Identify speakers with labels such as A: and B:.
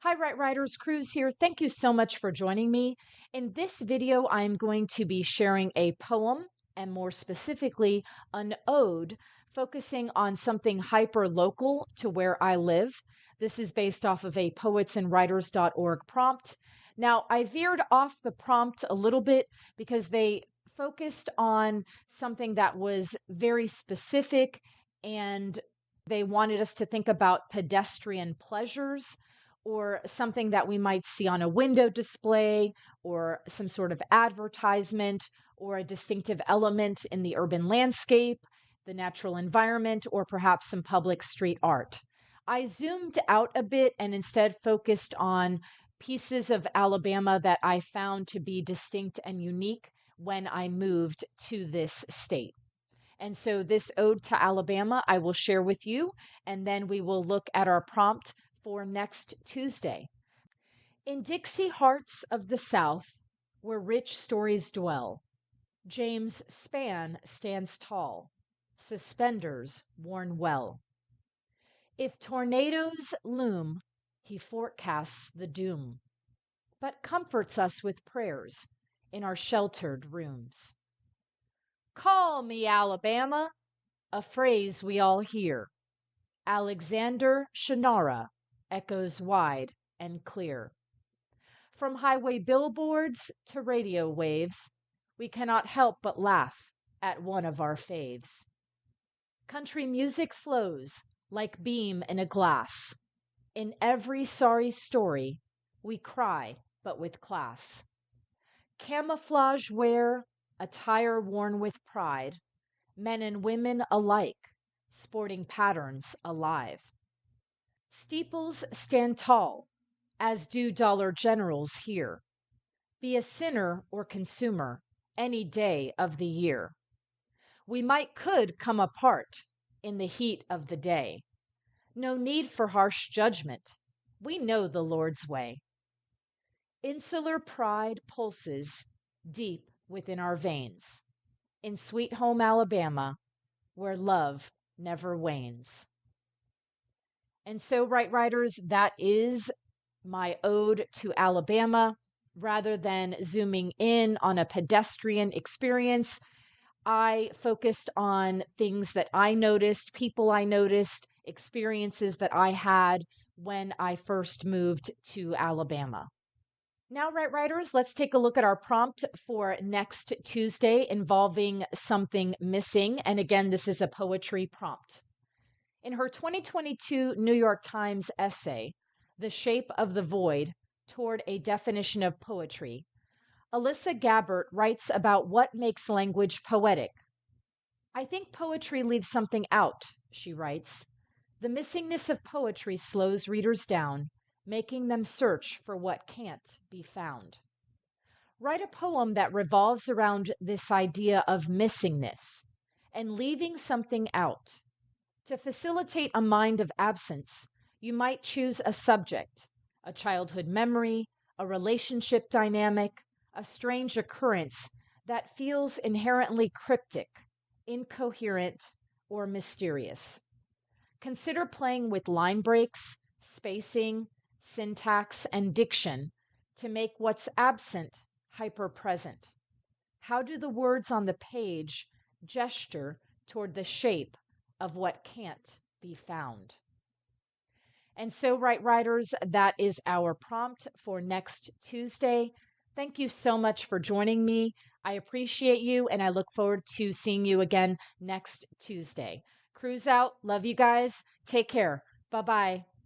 A: Hi, Right Writers, Cruz here. Thank you so much for joining me. In this video, I'm going to be sharing a poem and more specifically, an ode focusing on something hyper local to where I live. This is based off of a poetsandwriters.org prompt. Now, I veered off the prompt a little bit because they focused on something that was very specific and they wanted us to think about pedestrian pleasures or something that we might see on a window display or some sort of advertisement or a distinctive element in the urban landscape, the natural environment, or perhaps some public street art. I zoomed out a bit and instead focused on pieces of Alabama that I found to be distinct and unique when I moved to this state. And so, this ode to Alabama, I will share with you, and then we will look at our prompt for next Tuesday. In Dixie hearts of the South, where rich stories dwell, James Spann stands tall, suspenders worn well. If tornadoes loom, he forecasts the doom, but comforts us with prayers in our sheltered rooms. Call me Alabama, a phrase we all hear. Alexander Shannara echoes wide and clear. From highway billboards to radio waves, we cannot help but laugh at one of our faves. Country music flows like beam in a glass. In every sorry story, we cry, but with class. Camouflage wear, attire worn with pride, men and women alike, sporting patterns alive. Steeples stand tall, as do dollar generals here. Be a sinner or consumer any day of the year. We could come apart in the heat of the day. No need for harsh judgment. We know the Lord's way. Insular pride pulses deep within our veins. In sweet home Alabama, where love never wanes. And so, Right Writers, that is my ode to Alabama. Rather than zooming in on a pedestrian experience, I focused on things that I noticed, people I noticed, experiences that I had when I first moved to Alabama. Now, Right Writers, let's take a look at our prompt for next Tuesday involving something missing. And again, this is a poetry prompt. In her 2022 New York Times essay, The Shape of the Void Toward a Definition of Poetry, Alyssa Gabbert writes about what makes language poetic. I think poetry leaves something out, she writes. The missingness of poetry slows readers down, making them search for what can't be found. Write a poem that revolves around this idea of missingness and leaving something out. To facilitate a mind of absence, you might choose a subject, a childhood memory, a relationship dynamic, a strange occurrence that feels inherently cryptic, incoherent, or mysterious. Consider playing with line breaks, spacing, syntax, and diction to make what's absent hyper-present. How do the words on the page gesture toward the shape of what can't be found? And so, Right Writers, that is our prompt for next Tuesday. Thank you so much for joining me. I appreciate you, and I look forward to seeing you again next Tuesday. Cruise out. Love you guys. Take care. Bye bye.